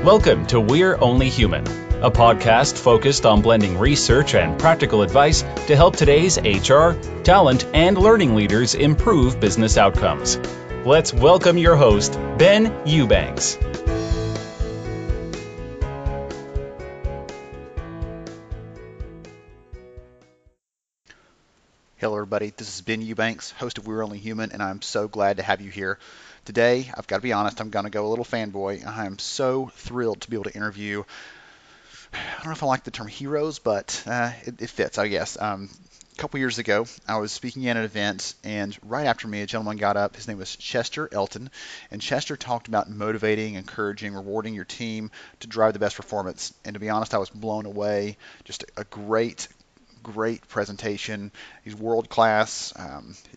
Welcome to We're Only Human, a podcast focused on blending research and practical advice to help today's HR, talent, and learning leaders improve business outcomes. Let's welcome your host, Ben Eubanks. Hello everybody, this is Ben Eubanks, host of We're Only Human, and I'm so glad to have you here. Today, I've got to be honest, I'm going to go a little fanboy. I am so thrilled to be able to interview, I don't know if I like the term heroes, but it fits, I guess. A couple years ago, I was speaking at an event, and right after me, a gentleman got up. His name was Chester Elton, and Chester talked about motivating, encouraging, rewarding your team to drive the best performance. And to be honest, I was blown away. Just a great presentation. He's world class.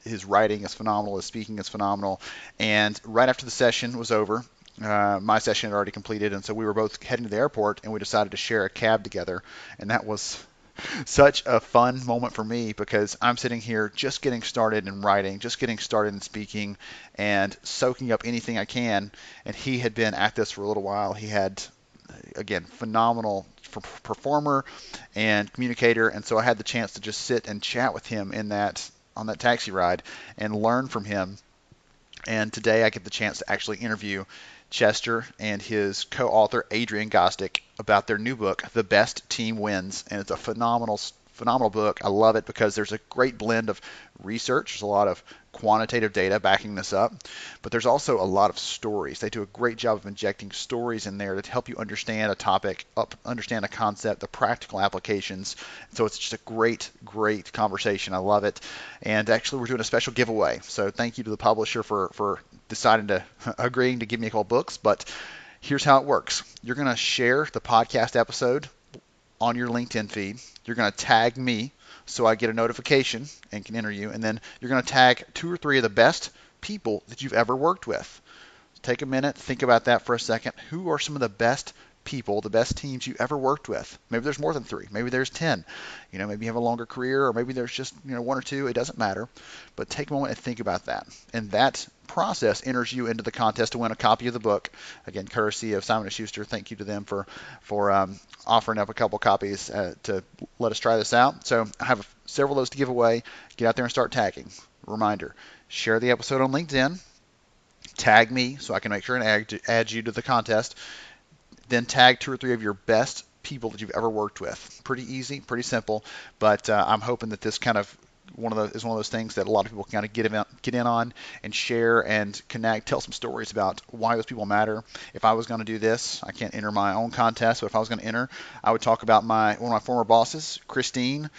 His writing is phenomenal. His speaking is phenomenal. And right after the session was over, my session had already completed, and so we were both heading to the airport, and we decided to share a cab together. And that was such a fun moment for me because I'm sitting here just getting started in writing, just getting started in speaking, and soaking up anything I can. And he had been at this for a little while. He had, again, phenomenal performer and communicator, and so I had the chance to just sit and chat with him on that taxi ride and learn from him. And today I get the chance to actually interview Chester and his co-author Adrian Gostick about their new book, The Best Team Wins, and it's a phenomenal book. I love it because there's a great blend of research. There's a lot of quantitative data backing this up, but there's also a lot of stories. They do a great job of injecting stories in there to help you understand a topic, understand a concept, the practical applications. So it's just a great conversation. I love it. And actually, we're doing a special giveaway. So thank you to the publisher for deciding to agreeing to give me a couple books. But here's how it works. You're going to share the podcast episode on your LinkedIn feed. You're going to tag me so I get a notification and can enter you. And then you're going to tag 2 or 3 of the best people that you've ever worked with. Take a minute, think about that for a second. Who are some of the best people, the best teams you ever worked with? Maybe there's more than 3. Maybe there's 10. Maybe you have a longer career, or maybe there's just 1 or 2. It doesn't matter. But take a moment and think about that. And that process enters you into the contest to win a copy of the book. Again, courtesy of Simon & Schuster. Thank you to them for offering up a couple copies to let us try this out. So I have several of those to give away. Get out there and start tagging. Reminder, share the episode on LinkedIn. Tag me so I can make sure and add you to the contest. Then tag 2 or 3 of your best people that you've ever worked with. Pretty easy, pretty simple, but I'm hoping that this kind of is one of those things that a lot of people can kind of get in on and share and connect, tell some stories about why those people matter. If I was going to do this, I can't enter my own contest, but if I was going to enter, I would talk about one of my former bosses, Christine.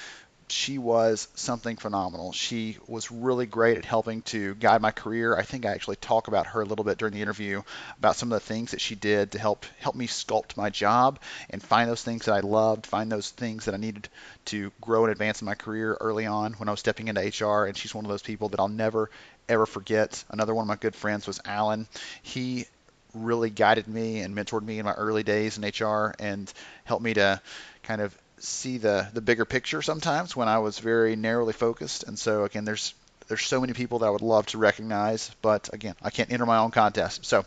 She was something phenomenal. She was really great at helping to guide my career. I think I actually talk about her a little bit during the interview about some of the things that she did to help me sculpt my job and find those things that I loved, find those things that I needed to grow and advance in my career early on when I was stepping into HR. And she's one of those people that I'll never, ever forget. Another one of my good friends was Alan. He really guided me and mentored me in my early days in HR and helped me to kind of see the bigger picture sometimes when I was very narrowly focused. And so again, there's so many people that I would love to recognize, but again, I can't enter my own contest. So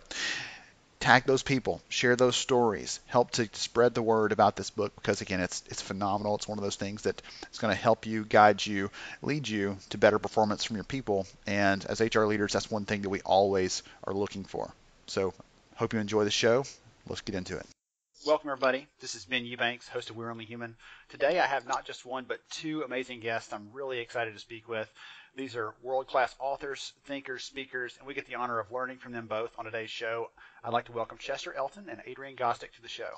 tag those people, share those stories, help to spread the word about this book because again, it's phenomenal. It's one of those things that is going to help you, guide you, lead you to better performance from your people. And as HR leaders, that's one thing that we always are looking for. So hope you enjoy the show. Let's get into it. Welcome, everybody. This is Ben Eubanks, host of We're Only Human. Today, I have not just one, but 2 amazing guests I'm really excited to speak with. These are world-class authors, thinkers, speakers, and we get the honor of learning from them both on today's show. I'd like to welcome Chester Elton and Adrian Gostick to the show.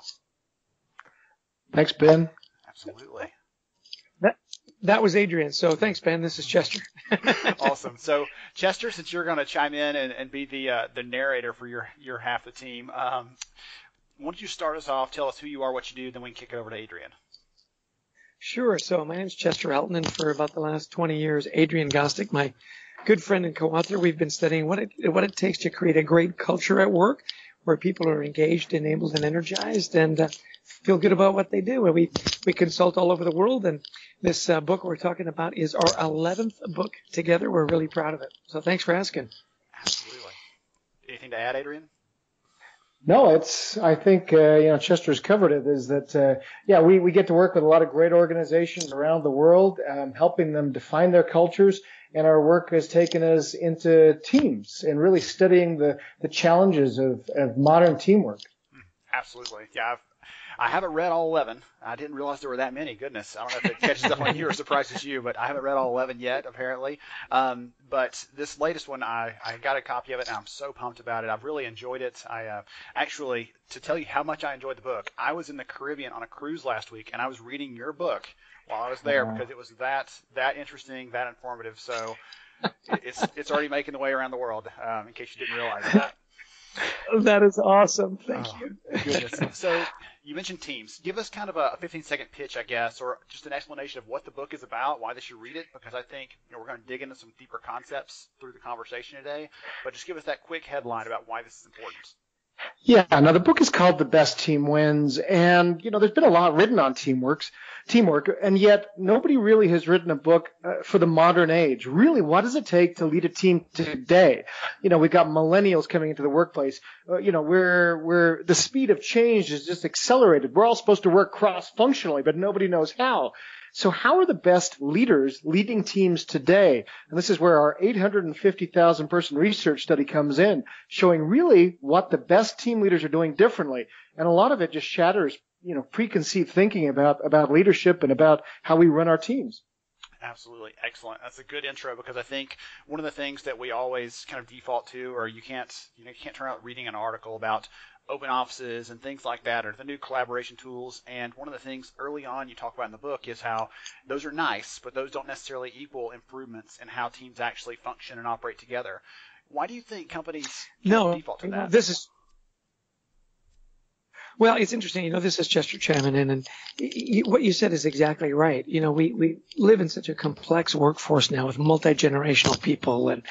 Thanks, Ben. Absolutely. That was Adrian. So thanks, Ben. This is Chester. Awesome. So, Chester, since you're going to chime in and be the narrator for your half the team, why don't you start us off, tell us who you are, what you do, then we can kick it over to Adrian. Sure. So my name is Chester Elton, and for about the last 20 years, Adrian Gostick, my good friend and co-author, we've been studying what it takes to create a great culture at work where people are engaged, enabled, and energized, and feel good about what they do. And we consult all over the world, and this book we're talking about is our 11th book together. We're really proud of it. So thanks for asking. Absolutely. Anything to add, Adrian? No, I think, Chester's covered it, is that, we get to work with a lot of great organizations around the world, helping them define their cultures. And our work has taken us into teams and really studying the challenges of modern teamwork. Absolutely. Yeah, I haven't read all 11. I didn't realize there were that many. Goodness. I don't know if it catches up on you or surprises you, but I haven't read all 11 yet, apparently. But this latest one, I got a copy of it, and I'm so pumped about it. I've really enjoyed it. I actually, to tell you how much I enjoyed the book, I was in the Caribbean on a cruise last week, and I was reading your book while I was there because it was that interesting, that informative. So it's already making the way around the world, in case you didn't realize that. That is awesome. Thank you. Goodness. So you mentioned teams. Give us kind of a 15-second pitch, I guess, or just an explanation of what the book is about, why they should read it, because I think we're going to dig into some deeper concepts through the conversation today. But just give us that quick headline about why this is important. Yeah, now the book is called The Best Team Wins, and there's been a lot written on teamwork, and yet nobody really has written a book for the modern age. Really, what does it take to lead a team today? We've got millennials coming into the workplace. Where the speed of change is just accelerated. We're all supposed to work cross-functionally, but nobody knows how. So how are the best leaders leading teams today? And this is where our 850,000 person research study comes in, showing really what the best team leaders are doing differently. And a lot of it just shatters, preconceived thinking about leadership and about how we run our teams. Absolutely. Excellent. That's a good intro, because I think one of the things that we always kind of default to, or you can't turn out reading an article about open offices and things like that, or the new collaboration tools. And one of the things early on you talk about in the book is how those are nice, but those don't necessarily equal improvements in how teams actually function and operate together. Why do you think companies default to that? Well, it's interesting. This is Chester chiming in, and what you said is exactly right. We live in such a complex workforce now with multi-generational people, and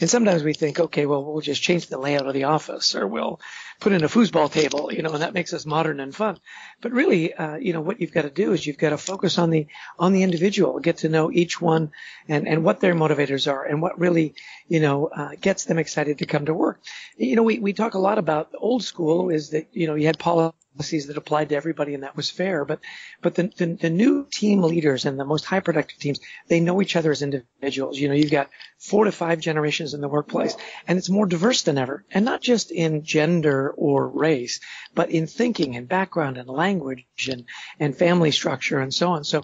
sometimes we think, okay, well, we'll just change the layout of the office, or we'll put in a foosball table, and that makes us modern and fun. But really, what you've got to do is you've got to focus on the individual, get to know each one, and what their motivators are, and what really, gets them excited to come to work. We talk a lot about the old school is that, you had policies that applied to everybody, and that was fair. But the new team leaders and the most high productive teams, they know each other as individuals. You've got 4 to 5 generations in the workplace, and it's more diverse than ever. And not just in gender or race, but in thinking and background and language and family structure and so on. So,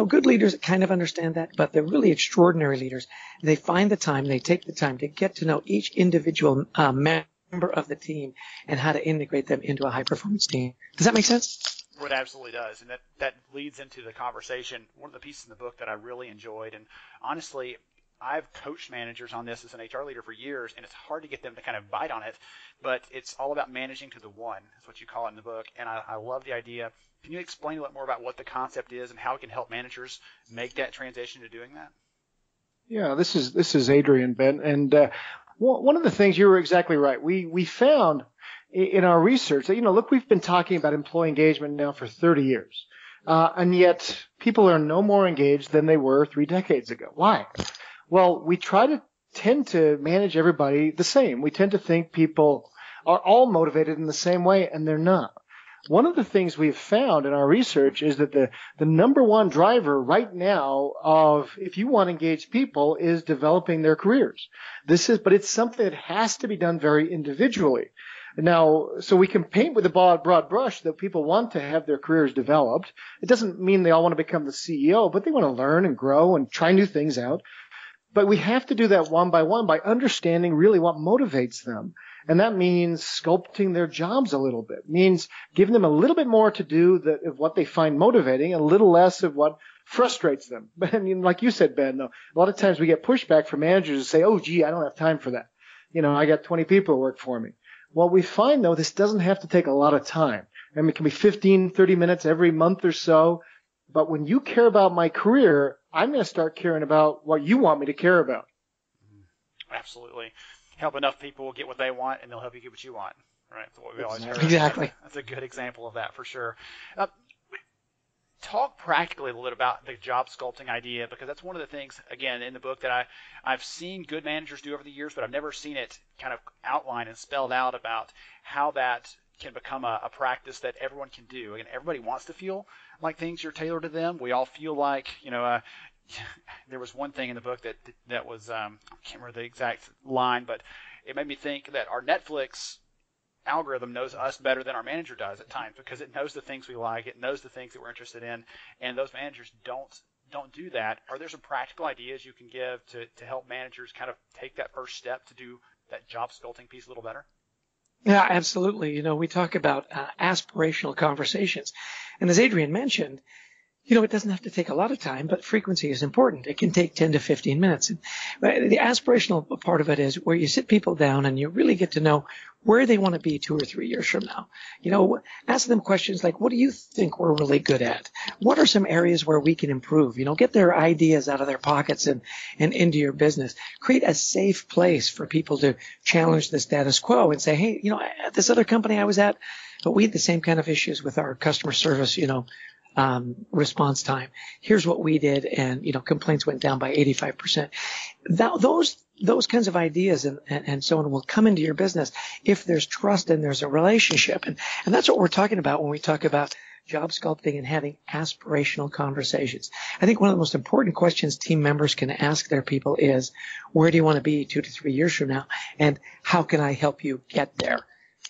good leaders kind of understand that, but the really extraordinary leaders, they find the time, they take the time to get to know each individual member of the team and how to integrate them into a high-performance team. Does that make sense? It absolutely does, and that leads into the conversation. One of the pieces in the book that I really enjoyed, and honestly, I've coached managers on this as an HR leader for years, and it's hard to get them to kind of bite on it, but it's all about managing to the one, is what you call it in the book, and I love the idea. Can you explain a little more about what the concept is and how it can help managers make that transition to doing that? Yeah, this is Adrian, Ben, and one of the things, you were exactly right. We found in our research that, we've been talking about employee engagement now for 30 years. And yet people are no more engaged than they were 3 decades ago. Why? Well, we tend to manage everybody the same. We tend to think people are all motivated in the same way, and they're not. One of the things we've found in our research is that the number one driver right now of if you want to engage people is developing their careers. But it's something that has to be done very individually. Now, so we can paint with a broad brush that people want to have their careers developed. It doesn't mean they all want to become the CEO, but they want to learn and grow and try new things out. But we have to do that one by one by understanding really what motivates them. And that means sculpting their jobs a little bit. It means giving them a little bit more to do of what they find motivating and a little less of what frustrates them. But I mean, like you said, Ben, though, a lot of times we get pushback from managers who say, oh, gee, I don't have time for that. I got 20 people who work for me. Well, we find, though, this doesn't have to take a lot of time. I mean, it can be 15, 30 minutes every month or so. But when you care about my career, I'm going to start caring about what you want me to care about. Absolutely. Help enough people get what they want, and they'll help you get what you want. Right? That's what we always heard. Exactly. That's a good example of that for sure. talk practically a little bit about the job sculpting idea, because that's one of the things, again, in the book that I've seen good managers do over the years, but I've never seen it kind of outlined and spelled out about how that can become a practice that everyone can do. And everybody wants to feel like things are tailored to them. We all feel like, there was one thing in the book that was, I can't remember the exact line, but it made me think that our Netflix algorithm knows us better than our manager does at times, because it knows the things we like, it knows the things that we're interested in, and those managers don't do that. Are there some practical ideas you can give to help managers kind of take that first step to do that job sculpting piece a little better? Yeah, absolutely. We talk about aspirational conversations. And as Adrian mentioned, it doesn't have to take a lot of time, but frequency is important. It can take 10 to 15 minutes. And the aspirational part of it is where you sit people down and you really get to know where they want to be 2 or 3 years from now. Ask them questions like, what do you think we're really good at? What are some areas where we can improve? Get their ideas out of their pockets and into your business. Create a safe place for people to challenge the status quo and say, hey, at this other company I was at, but we had the same kind of issues with our customer service, response time. Here's what we did, and complaints went down by 85%. Those kinds of ideas and so on will come into your business if there's trust and there's a relationship, and that's what we're talking about when we talk about job sculpting and having aspirational conversations. I think one of the most important questions team members can ask their people is, where do you want to be 2 to 3 years from now, and how can I help you get there?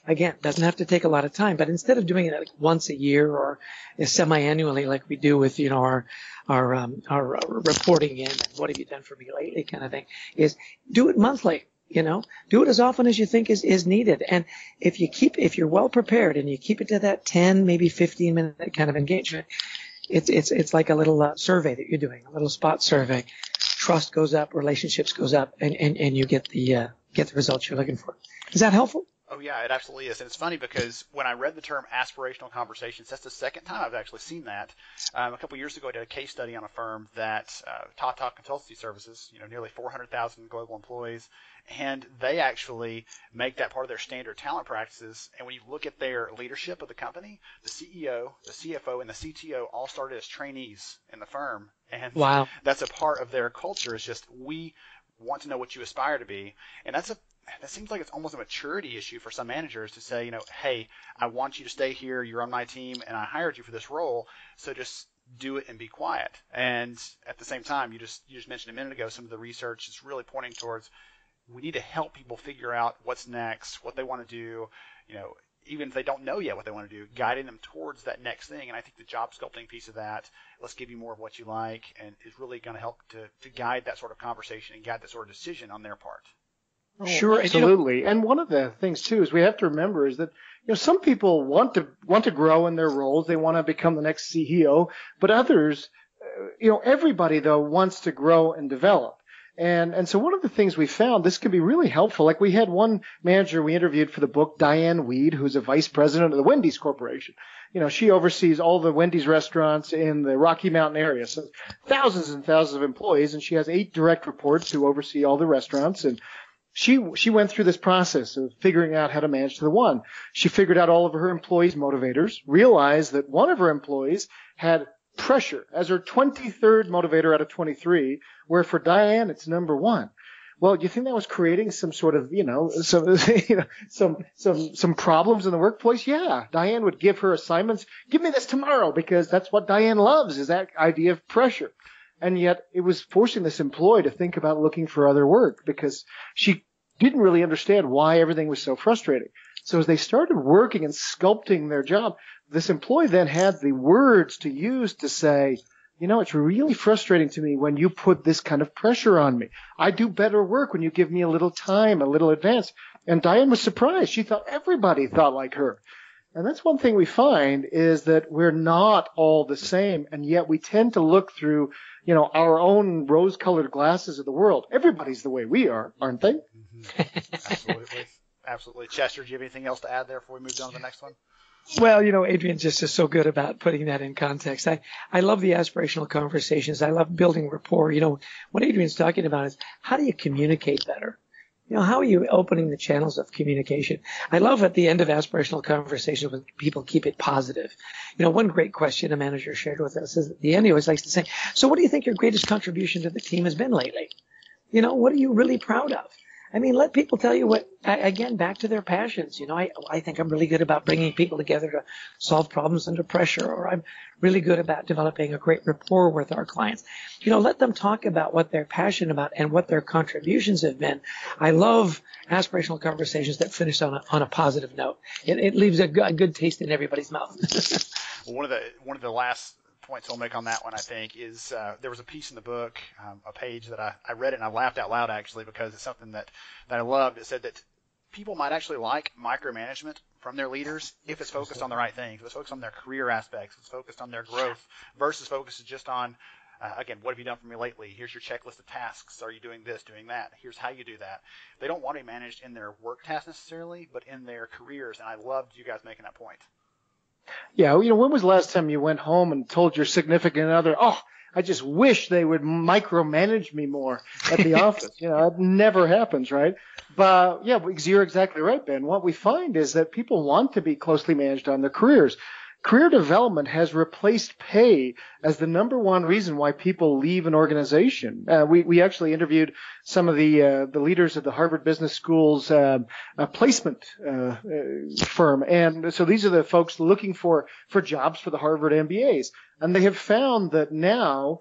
Again, doesn't have to take a lot of time, but instead of doing it like once a year or semi-annually like we do with, our reporting in, what have you done for me lately kind of thing, is do it monthly, do it as often as you think is needed. And if you're well prepared and you keep it to that 10, maybe 15 minute kind of engagement, it's like a little survey that you're doing, a little spot survey. Trust goes up, relationships goes up, and you get the results you're looking for. Is that helpful? Oh, yeah, it absolutely is. And it's funny because when I read the term aspirational conversations, that's the second time I've actually seen that. A couple years ago, I did a case study on a firm that Tata Consultancy Services, nearly 400,000 global employees, and they actually make that part of their standard talent practices. And when you look at their leadership of the company, the CEO, the CFO, and the CTO all started as trainees in the firm. And wow, that's a part of their culture. Is just, we want to know what you aspire to be. And that seems like it's almost a maturity issue for some managers to say, hey, I want you to stay here. You're on my team, and I hired you for this role. So just do it and be quiet. And at the same time, you just mentioned a minute ago, some of the research is really pointing towards we need to help people figure out what's next, what they want to do. Even if they don't know yet what they want to do, guiding them towards that next thing. And I think the job sculpting piece of that, let's give you more of what you like, and is really going to help to guide that sort of conversation and guide that sort of decision on their part. Oh, sure, absolutely. And one of the things too is we have to remember is that some people want to grow in their roles. They want to become the next CEO, but others, everybody though wants to grow and develop. And so one of the things we found, this could be really helpful. Like we had one manager we interviewed for the book, Diane Weed, who's a vice president of the Wendy's Corporation. She oversees all the Wendy's restaurants in the Rocky Mountain area. So thousands and thousands of employees, and she has 8 direct reports who oversee all the restaurants. And she went through this process of figuring out how to manage to the one. She figured out all of her employees' motivators, realized that one of her employees had pressure as her 23rd motivator out of 23, where for Diane it's number 1. Well, do you think that was creating some sort of, some problems in the workplace? Yeah. Diane would give her assignments. Give me this tomorrow, because that's what Diane loves, is that idea of pressure. And yet it was forcing this employee to think about looking for other work, because she didn't really understand why everything was so frustrating. So as they started working and sculpting their job, this employee then had the words to use to say, it's really frustrating to me when you put this kind of pressure on me. I do better work when you give me a little time, a little advance. And Diane was surprised. She thought everybody thought like her. And that's one thing we find, is that we're not all the same, and yet we tend to look through, our own rose-colored glasses of the world. Everybody's the way we are, aren't they? Mm-hmm. Absolutely. Chester, do you have anything else to add there before we move on to the next one? Well, Adrian just is so good about putting that in context. I love the aspirational conversations. I love building rapport. What Adrian's talking about is, how do you communicate better? How are you opening the channels of communication? I love at the end of aspirational conversations when people keep it positive. One great question a manager shared with us is at the end, he always likes to say, so what do you think your greatest contribution to the team has been lately? What are you really proud of? Let people tell you what, again, back to their passions. I think I'm really good about bringing people together to solve problems under pressure, or I'm really good about developing a great rapport with our clients. Let them talk about what they're passionate about and what their contributions have been. I love aspirational conversations that finish on a positive note. It leaves a good taste in everybody's mouth. Well, one of the last points I'll make on that one, I think, is there was a piece in the book, a page that I read it and I laughed out loud actually because it's something that I loved. It said that people might actually like micromanagement from their leaders if it's focused on the right things, if it's focused on their career aspects, if it's focused on their growth versus focused just on, again, what have you done for me lately? Here's your checklist of tasks. Are you doing this, doing that? Here's how you do that. They don't want to be managed in their work tasks necessarily, but in their careers, and I loved you guys making that point. Yeah, when was the last time you went home and told your significant other, oh, I just wish they would micromanage me more at the office? It never happens, right? But yeah, you're exactly right, Ben. What we find is that people want to be closely managed on their careers. Career development has replaced pay as the number one reason why people leave an organization. We actually interviewed some of the leaders of the Harvard Business School's placement firm, and so these are the folks looking for jobs for the Harvard MBAs, and they have found that now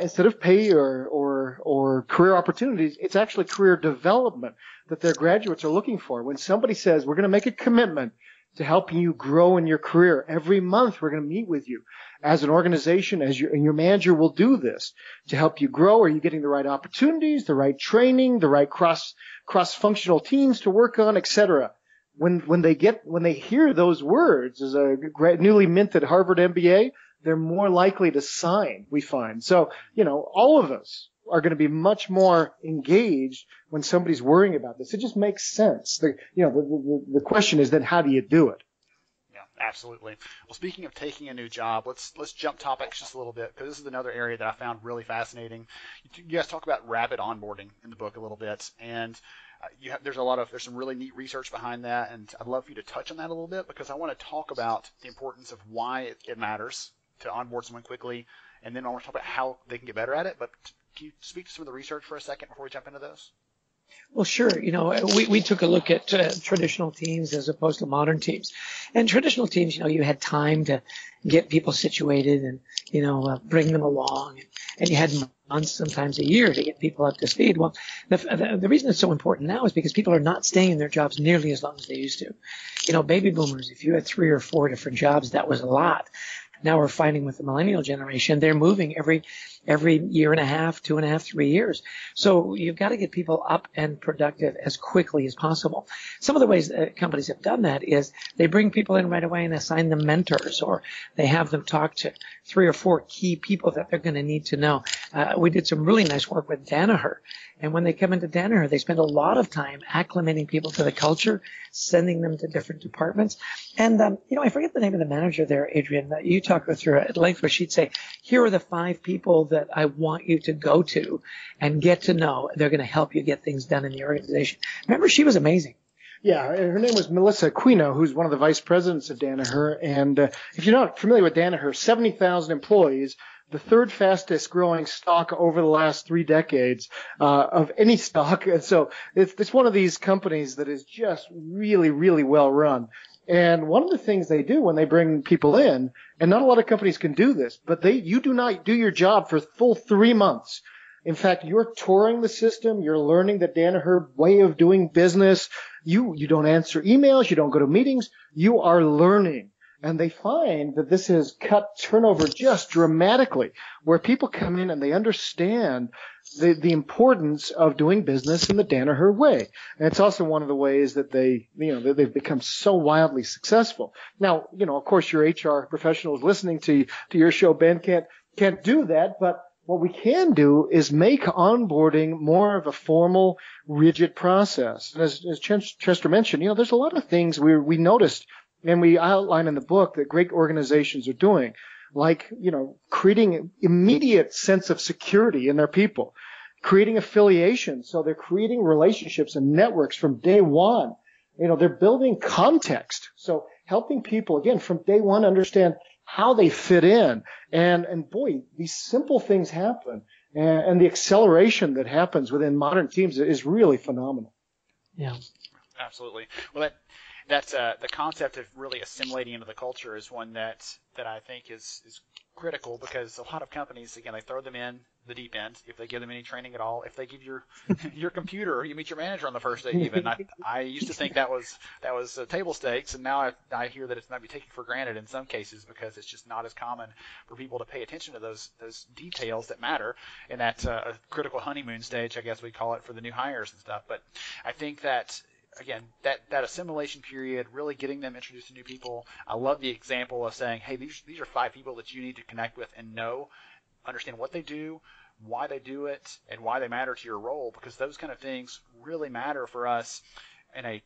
instead of pay or career opportunities, it's actually career development that their graduates are looking for. When somebody says, we're going to make a commitment to helping you grow in your career. Every month we're going to meet with you as an organization, and your manager will do this to help you grow. Are you getting the right opportunities, the right training, the right cross-functional teams to work on, etc.? When they hear those words as a newly minted Harvard MBA, they're more likely to sign, we find. So, all of us are going to be much more engaged when somebody's worrying about this. It just makes sense. The question is then how do you do it? Yeah, absolutely. Well, speaking of taking a new job, let's jump topics just a little bit because this is another area that I found really fascinating. You guys talk about rapid onboarding in the book a little bit, and there's some really neat research behind that, and I'd love for you to touch on that a little bit because I want to talk about the importance of why it matters to onboard someone quickly, and then I want to talk about how they can get better at it. But can you speak to some of the research for a second before we jump into those? Well, sure. We took a look at traditional teams as opposed to modern teams. And traditional teams, you had time to get people situated and, bring them along. And you had months, sometimes a year to get people up to speed. Well, the reason it's so important now is because people are not staying in their jobs nearly as long as they used to. Baby boomers, if you had 3 or 4 different jobs, that was a lot. Now we're finding with the millennial generation, they're moving every year and a half, 2.5, 3 years. So you've got to get people up and productive as quickly as possible. Some of the ways that companies have done that is they bring people in right away and assign them mentors, or they have them talk to 3 or 4 key people that they're going to need to know. We did some really nice work with Danaher. And when they come into Danaher, they spend a lot of time acclimating people to the culture, sending them to different departments. And, I forget the name of the manager there, Adrian, that you talked with her at length, where she'd say, here are the 5 people that I want you to go to and get to know. They're going to help you get things done in the organization. Remember, she was amazing. Yeah, her name was Melissa Aquino, who's one of the vice presidents of Danaher. And if you're not familiar with Danaher, 70,000 employees, the 3rd fastest growing stock over the last 3 decades of any stock. And so it's one of these companies that is just really, really well run. And one of the things they do when they bring people in, and not a lot of companies can do this, but you do not do your job for full 3 months. In fact, you're touring the system. You're learning the Danaher way of doing business. You don't answer emails. You don't go to meetings. You are learning. And they find that this has cut turnover just dramatically, where people come in and they understand the importance of doing business in the Danaher way. And it's also one of the ways that they've become so wildly successful. Now, of course, your HR professionals listening to your show, Ben, can't do that, but what we can do is make onboarding more of a formal, rigid process. And as Chester mentioned, there's a lot of things we noticed and we outline in the book that great organizations are doing, like, creating an immediate sense of security in their people. creating affiliations. So they're creating relationships and networks from day one. They're building context. So helping people, again, from day one understand how they fit in. And boy, these simple things happen. And the acceleration that happens within modern teams is really phenomenal. Yeah. Absolutely. Well, that's the concept of really assimilating into the culture is one that I think is critical, because a lot of companies, again, they throw them in the deep end if they give them any training at all. If they give your computer, or you meet your manager on the first day, even I used to think that was table stakes, and now I hear that it's not be taken for granted in some cases, because it's just not as common for people to pay attention to those details that matter, and that's a critical honeymoon stage, I guess we call it, for the new hires and stuff. But I think that, again, that assimilation period, really getting them introduced to new people. I love the example of saying, hey, these are 5 people that you need to connect with and understand what they do, why they do it, and why they matter to your role, because those kind of things really matter for us in a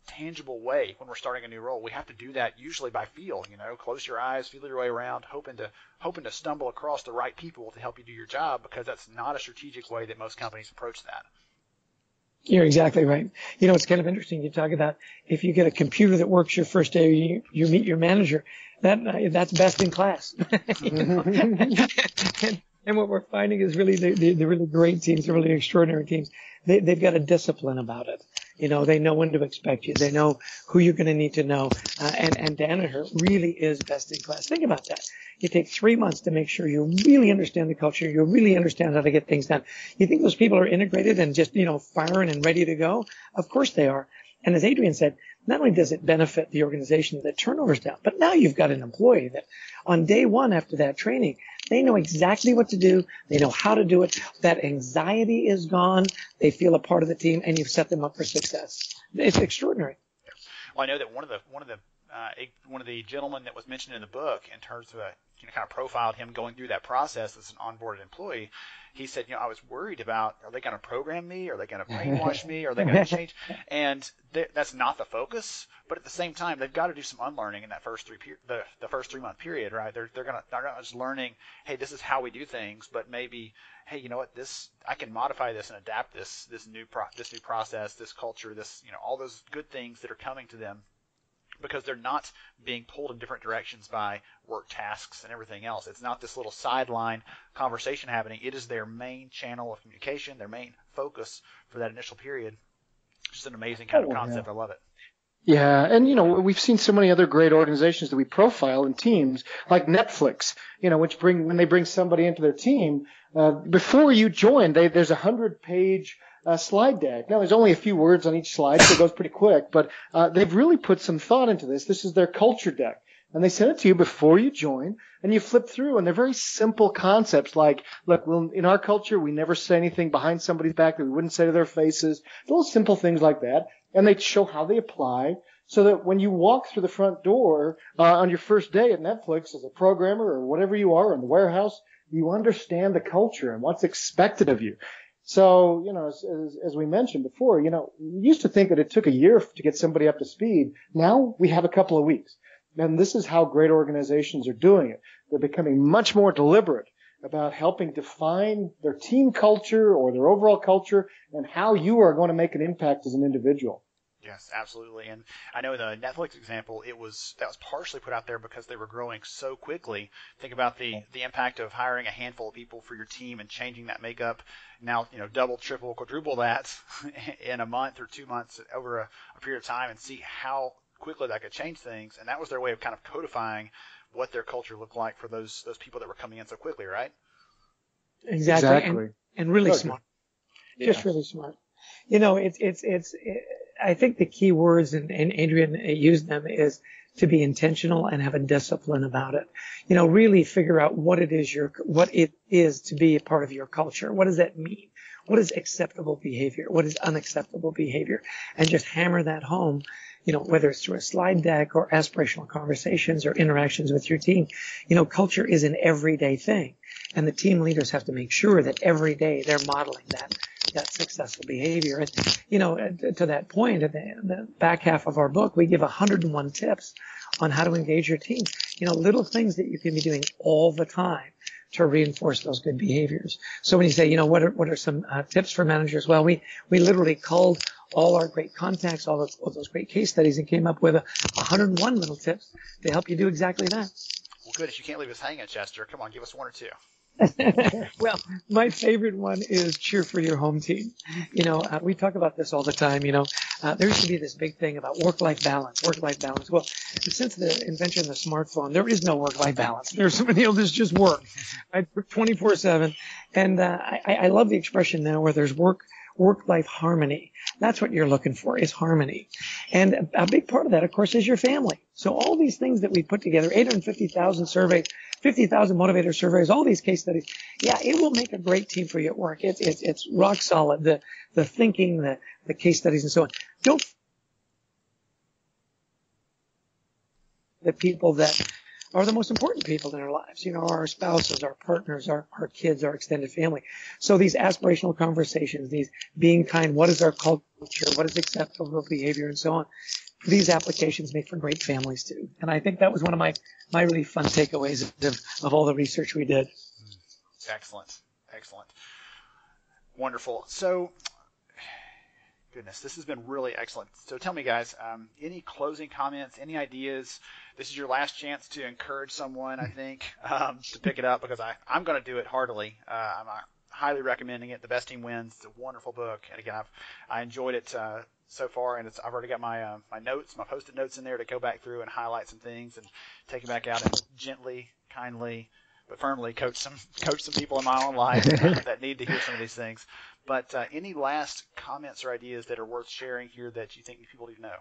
tangible way when we're starting a new role. We have to do that usually by feel, close your eyes, feel your way around, hoping to stumble across the right people to help you do your job, because that's not a strategic way that most companies approach that. You're exactly right. It's kind of interesting. You talk about if you get a computer that works your first day, you meet your manager. That's best in class. And what we're finding is really the really great teams, the really extraordinary teams, they've got a discipline about it. They know when to expect you. They know who you're going to need to know. And Danaher really is best in class. Think about that. You take 3 months to make sure you really understand the culture. You really understand how to get things done. You think those people are integrated and just, firing and ready to go? Of course they are. And as Adrian said, not only does it benefit the organization that turnover's down, but now you've got an employee that on day one after that training, they know exactly what to do. They know how to do it. That anxiety is gone. They feel a part of the team, and you've set them up for success. It's extraordinary. Well, I know that one of the gentlemen that was mentioned in the book, in terms of kind of profiled him going through that process as an onboarded employee. He said, I was worried about, are they going to program me? Are they going to brainwash me? Are they going to change? And that's not the focus. But at the same time, they've got to do some unlearning in that first 3 month period, right? They're not just learning, hey, this is how we do things, but maybe, hey, you know what, I can modify this and adapt this new process, this culture, all those good things that are coming to them, because they're not being pulled in different directions by work tasks and everything else. It's not this little sideline conversation happening. It is their main channel of communication, their main focus for that initial period. Just an amazing kind of concept. Yeah. I love it. Yeah, and we've seen so many other great organizations that we profile in teams, like Netflix, when they bring somebody into their team, before you join, there's a 100-page slide deck. Now, there's only a few words on each slide, so it goes pretty quick, but they've really put some thought into this. This is their culture deck. And they send it to you before you join, and you flip through, and they're very simple concepts like, look, in our culture, we never say anything behind somebody's back that we wouldn't say to their faces. Little simple things like that. And they show how they apply, so that when you walk through the front door on your first day at Netflix as a programmer or whatever you are in the warehouse, you understand the culture and what's expected of you. So, as we mentioned before, we used to think that it took a year to get somebody up to speed. Now we have a couple of weeks. And this is how great organizations are doing it. They're becoming much more deliberate about helping define their team culture or their overall culture and how you are going to make an impact as an individual. Yes, absolutely. And I know the Netflix example, that was partially put out there because they were growing so quickly. Think about the impact of hiring a handful of people for your team and changing that makeup. Now, double, triple, quadruple that in a month or 2 months over a period of time, and see how quickly that could change things. And that was their way of kind of codifying what their culture looked like for those people that were coming in so quickly, right? Exactly. And really smart. Yeah. Just really smart. I think the key words, and Adrian used them, is to be intentional and have a discipline about it. Really figure out what it is to be a part of your culture. What does that mean? What is acceptable behavior? What is unacceptable behavior? And just hammer that home, whether it's through a slide deck or aspirational conversations or interactions with your team. Culture is an everyday thing. And the team leaders have to make sure that every day they're modeling that successful behavior. And, to that point, at the back half of our book, we give 101 tips on how to engage your team. little things that you can be doing all the time to reinforce those good behaviors. So when you say, what are some tips for managers? Well, we literally culled all our great contacts, all those great case studies, and came up with 101 little tips to help you do exactly that. Well, good. If you can't leave us hanging, Chester, come on, give us one or two. Well, my favorite one is cheer for your home team. We talk about this all the time. There used to be this big thing about work-life balance. Well, since the invention of the smartphone, there is no work-life balance. There's there's just work. I work 24/7, and I love the expression now where there's work-life harmony. That's what you're looking for, is harmony. And a big part of that, of course, is your family. So all these things that we put together, 850,000 surveys, 50,000 motivator surveys, all these case studies, it will make a great team for you at work. It's rock solid. The thinking, the case studies, and so on. Don't the people that are the most important people in our lives, our spouses, our partners, our kids, our extended family. So these aspirational conversations, these being kind, what is our culture, what is acceptable behavior, and so on. These applications make for great families too. And I think that was one of my really fun takeaways of all the research we did. Excellent. Wonderful. So, goodness, this has been really excellent. So tell me, guys, any closing comments, any ideas? This is your last chance to encourage someone, I think, to pick it up, because I'm going to do it heartily. I'm highly recommending it. The Best Team Wins. It's a wonderful book. And again, I enjoyed it so far, and I've already got my notes, my Post-it notes in there to go back through and highlight some things and take them back out and gently, kindly, but firmly coach some people in my own life that need to hear some of these things. But any last comments or ideas that are worth sharing here that you think people need to know?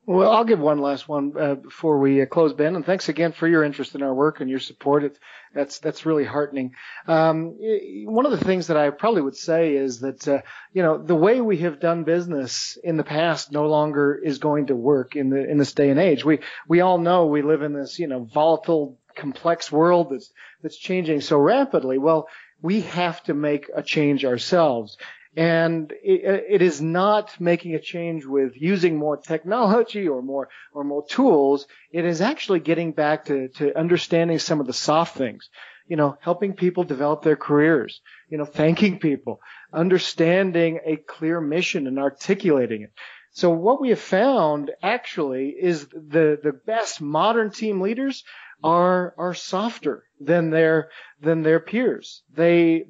Well, I'll give one last one before we close, Ben. And thanks again for your interest in our work and your support. That's really heartening. One of the things that I probably would say is that the way we have done business in the past no longer is going to work in this day and age. We all know we live in this volatile, complex world that's changing so rapidly. Well, we have to make a change ourselves. And it is not making a change with using more technology or more tools. It is actually getting back to understanding some of the soft things, helping people develop their careers, thanking people, understanding a clear mission and articulating it. So what we have found actually is the best modern team leaders are softer than their peers. They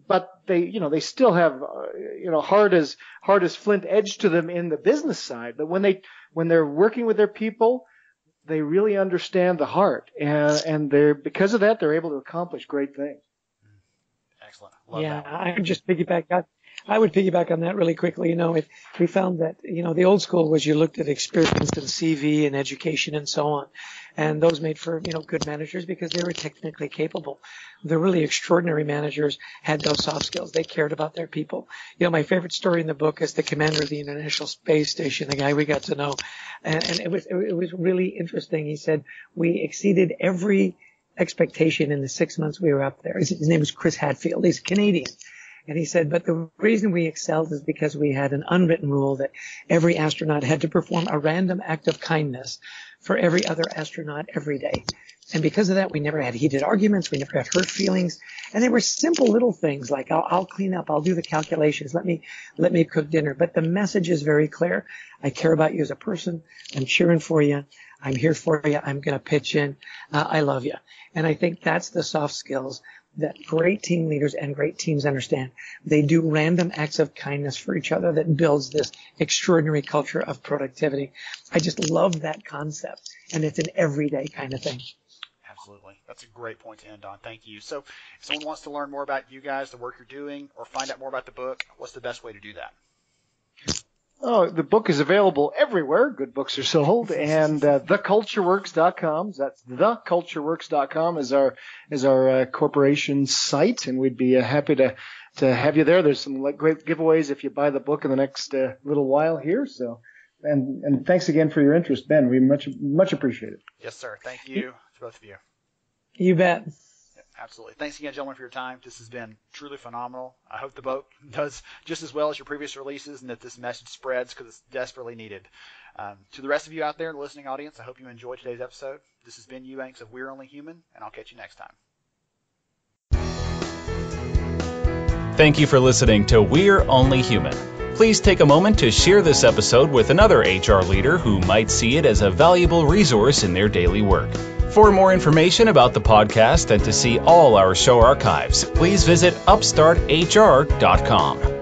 still have hard as flint edge to them in the business side. But when they're working with their people, they really understand the heart, and because of that they're able to accomplish great things. Excellent. Love that. I would piggyback on that really quickly. We found that, the old school was you looked at experience and CV and education and so on. And those made for, good managers because they were technically capable. The really extraordinary managers had those soft skills. They cared about their people. My favorite story in the book is the commander of the International Space Station, the guy we got to know. And it was really interesting. He said, we exceeded every expectation in the 6 months we were up there. His name was Chris Hadfield. He's Canadian. And he said, but the reason we excelled is because we had an unwritten rule that every astronaut had to perform a random act of kindness for every other astronaut every day. And because of that, we never had heated arguments. We never had hurt feelings. And they were simple little things like, I'll clean up. I'll do the calculations. Let me cook dinner. But the message is very clear. I care about you as a person. I'm cheering for you. I'm here for you. I'm going to pitch in. I love you. And I think that's the soft skills that great team leaders and great teams understand. They do random acts of kindness for each other that builds this extraordinary culture of productivity. I just love that concept, and it's an everyday kind of thing. Absolutely. That's a great point to end on. Thank you. So if someone wants to learn more about you guys, the work you're doing, or find out more about the book, what's the best way to do that? Oh, the book is available everywhere good books are sold, and thecultureworks.com. That's thecultureworks.com is our corporation site, and we'd be happy to have you there. There's some great giveaways if you buy the book in the next little while here. So, and thanks again for your interest, Ben. We much appreciate it. Yes, sir. Thank you to both of you. You bet. Absolutely. Thanks again, gentlemen, for your time. This has been truly phenomenal. I hope the book does just as well as your previous releases and that this message spreads because it's desperately needed. To the rest of you out there in the listening audience, I hope you enjoyed today's episode. This has been Eubanks of We're Only Human, and I'll catch you next time. Thank you for listening to We're Only Human. Please take a moment to share this episode with another HR leader who might see it as a valuable resource in their daily work. For more information about the podcast and to see all our show archives, please visit upstarthr.com.